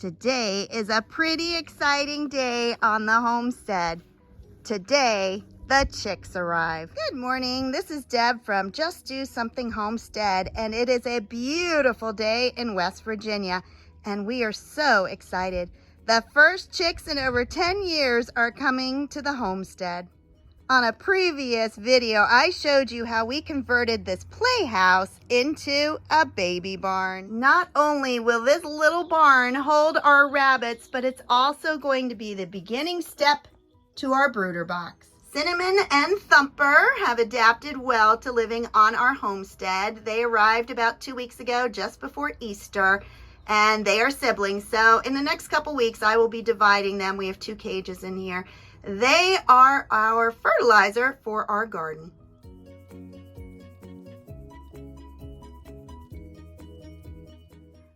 Today is a pretty exciting day on the homestead. Today, the chicks arrive. Good morning, this is Deb from Just Do Something Homestead, and it is a beautiful day in West Virginia, and we are so excited. The first chicks in over 10 years are coming to the homestead. On a previous video, I showed you how we converted this playhouse into a baby barn. Not only will this little barn hold our rabbits, but it's also going to be the beginning step to our brooder box. Cinnamon and Thumper have adapted well to living on our homestead. They arrived about 2 weeks ago, just before Easter, and they are siblings. So in the next couple weeks, I will be dividing them. We have 2 cages in here. They are our fertilizer for our garden.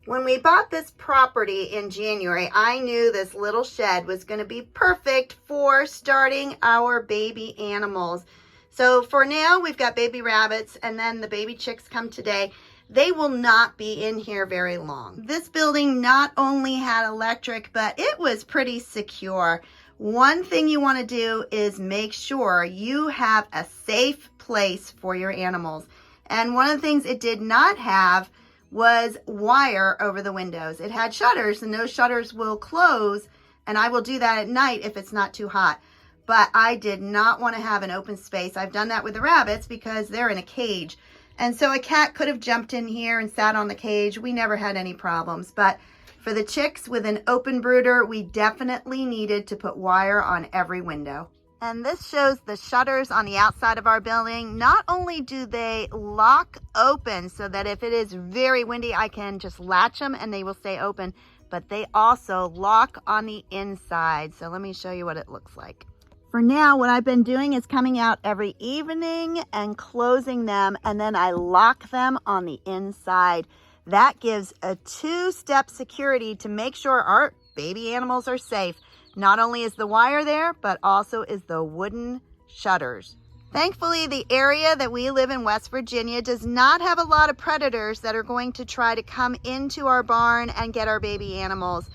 When we bought this property in January, I knew this little shed was going to be perfect for starting our baby animals. So for now, we've got baby rabbits, and then the baby chicks come today. They will not be in here very long. This building not only had electric, but it was pretty secure. One thing you want to do is make sure you have a safe place for your animals. And one of the things it did not have was wire over the windows. It had shutters, and those shutters will close, and I will do that at night if it's not too hot. But I did not want to have an open space. I've done that with the rabbits because they're in a cage. And so a cat could have jumped in here and sat on the cage. We never had any problems. But for the chicks with an open brooder, we definitely needed to put wire on every window. And this shows the shutters on the outside of our building. Not only do they lock open so that if it is very windy, I can just latch them and they will stay open, but they also lock on the inside. So let me show you what it looks like. For now, what I've been doing is coming out every evening and closing them, and then I lock them on the inside. That gives a 2-step security to make sure our baby animals are safe. Not only is the wire there, but also is the wooden shutters. Thankfully, the area that we live in, West Virginia, does not have a lot of predators that are going to try to come into our barn and get our baby animals.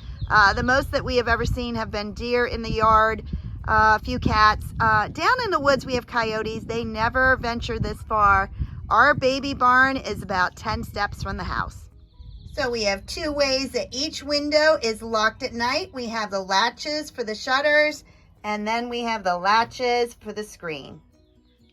The most that we have ever seen have been deer in the yard, a few cats. Down in the woods, we have coyotes. They never venture this far. Our baby barn is about 10 steps from the house. So we have 2 ways that each window is locked at night. We have the latches for the shutters, and then we have the latches for the screen.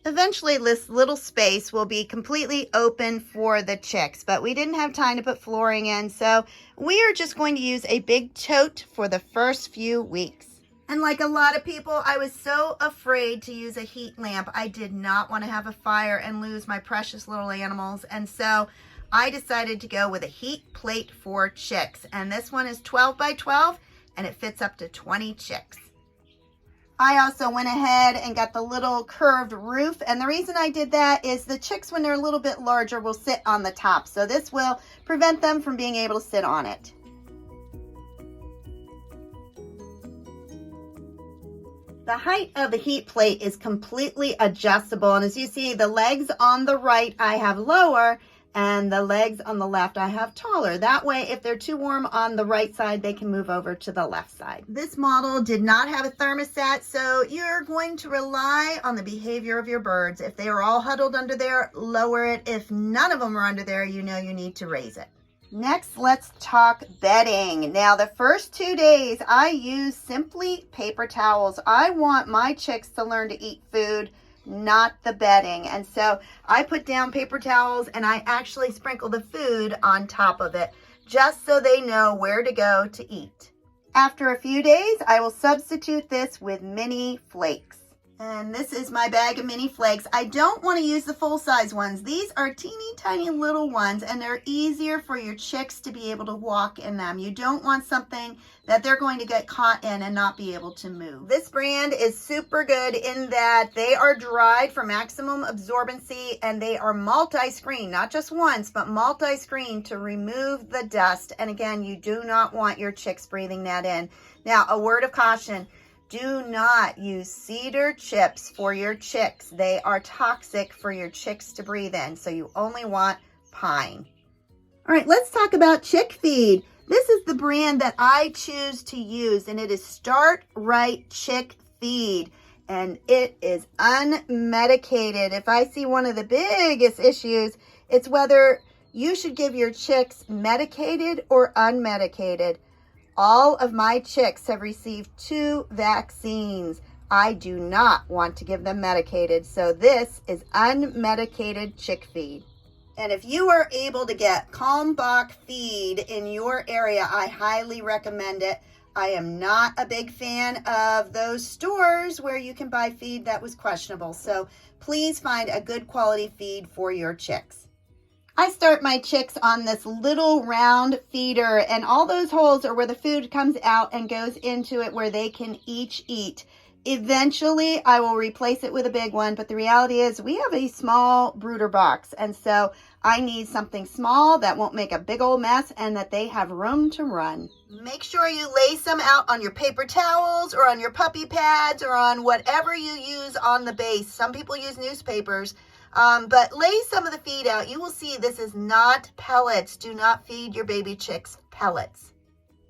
Eventually, this little space will be completely open for the chicks, but we didn't have time to put flooring in, so we are just going to use a big tote for the first few weeks. And like a lot of people, I was so afraid to use a heat lamp. I did not want to have a fire and lose my precious little animals. And so I decided to go with a heat plate for chicks. And this one is 12 by 12, and it fits up to 20 chicks. I also went ahead and got the little curved roof. And the reason I did that is the chicks, when they're a little bit larger, will sit on the top. So this will prevent them from being able to sit on it. The height of the heat plate is completely adjustable, and as you see, the legs on the right I have lower, and the legs on the left I have taller. That way, if they're too warm on the right side, they can move over to the left side. This model did not have a thermostat, so you're going to rely on the behavior of your birds. If they are all huddled under there, lower it. If none of them are under there, you know you need to raise it. Next, let's talk bedding. Now, the first 2 days, I use simply paper towels. I want my chicks to learn to eat food, not the bedding. And so I put down paper towels, and I actually sprinkle the food on top of it, just so they know where to go to eat. After a few days, I will substitute this with mini flakes. And this is my bag of mini flakes. I don't want to use the full-size ones. These are teeny tiny little ones, and they're easier for your chicks to be able to walk in them. You don't want something that they're going to get caught in and not be able to move. This brand is super good in that they are dried for maximum absorbency, and they are multi-screen, not just once, but multi-screen to remove the dust. And again, you do not want your chicks breathing that in. Now, a word of caution. Do not use cedar chips for your chicks. They are toxic for your chicks to breathe in, so you only want pine. All right, let's talk about chick feed. This is the brand that I choose to use, and it is Start Right Chick Feed, and it is unmedicated. If I see one of the biggest issues, it's whether you should give your chicks medicated or unmedicated. All of my chicks have received 2 vaccines. I do not want to give them medicated, so this is unmedicated chick feed. And if you are able to get Kalmbach feed in your area, I highly recommend it. I am not a big fan of those stores where you can buy feed that was questionable, so please find a good quality feed for your chicks. I start my chicks on this little round feeder, and all those holes are where the food comes out and goes into it where they can each eat. Eventually, I will replace it with a big one, but the reality is we have a small brooder box, and so I need something small that won't make a big old mess and that they have room to run. Make sure you lay some out on your paper towels or on your puppy pads or on whatever you use on the base. Some people use newspapers. But lay some of the feed out. You will see this is not pellets. Do not feed your baby chicks pellets.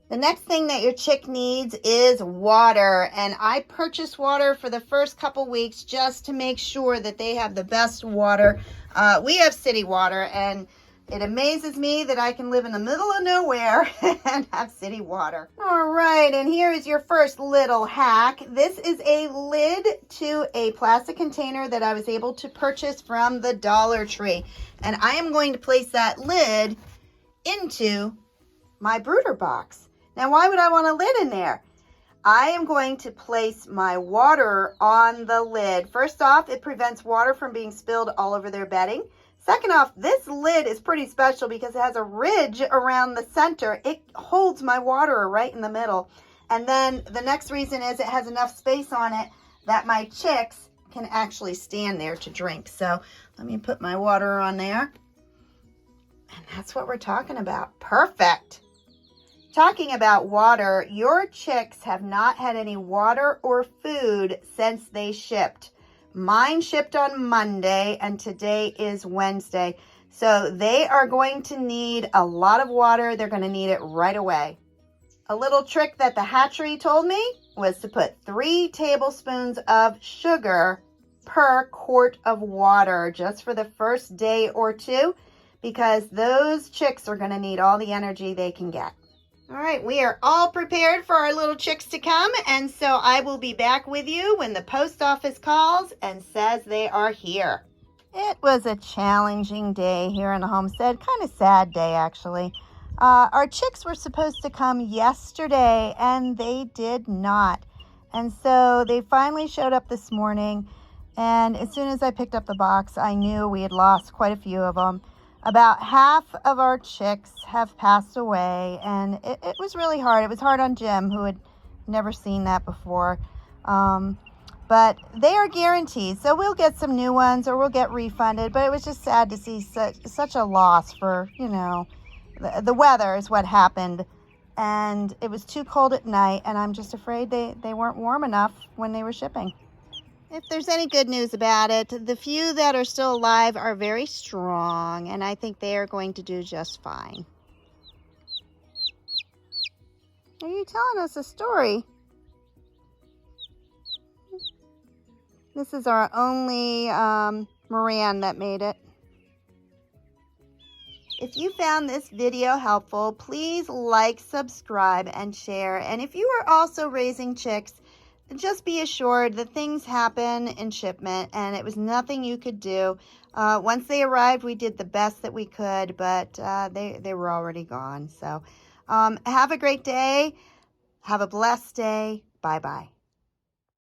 The next thing that your chick needs is water. And I purchase water for the first couple weeks just to make sure that they have the best water. We have city water, and it amazes me that I can live in the middle of nowhere and have city water. All right, and here is your first little hack. This is a lid to a plastic container that I was able to purchase from the Dollar Tree. And I am going to place that lid into my brooder box. Now, why would I want a lid in there? I am going to place my water on the lid. First off, it prevents water from being spilled all over their bedding. Second off, this lid is pretty special because it has a ridge around the center. It holds my water right in the middle. And then the next reason is it has enough space on it that my chicks can actually stand there to drink. So let me put my water on there. And that's what we're talking about. Perfect. Talking about water, your chicks have not had any water or food since they shipped. Mine shipped on Monday, and today is Wednesday. So they are going to need a lot of water. They're going to need it right away. A little trick that the hatchery told me was to put 3 tablespoons of sugar per quart of water just for the first day or 2, because those chicks are going to need all the energy they can get. All right, we are all prepared for our little chicks to come, and so I will be back with you when the post office calls and says they are here. It was a challenging day here in the homestead, kind of sad day actually. Our chicks were supposed to come yesterday, and they did not. And so they finally showed up this morning, and as soon as I picked up the box, I knew we had lost quite a few of them. About half of our chicks have passed away, and it was really hard. It was hard on Jim, who had never seen that before. But they are guaranteed, so we'll get some new ones or we'll get refunded. But it was just sad to see such a loss for, you know, the weather is what happened. And it was too cold at night, and I'm just afraid they weren't warm enough when they were shipping. If there's any good news about it, the few that are still alive are very strong, and I think they are going to do just fine. Are you telling us a story? This is our only Moran that made it. If you found this video helpful, please like, subscribe, and share. And if you are also raising chicks, just be assured that things happen in shipment, and it was nothing you could do. Once they arrived, we did the best that we could, but they were already gone. So have a great day. Have a blessed day. Bye-bye.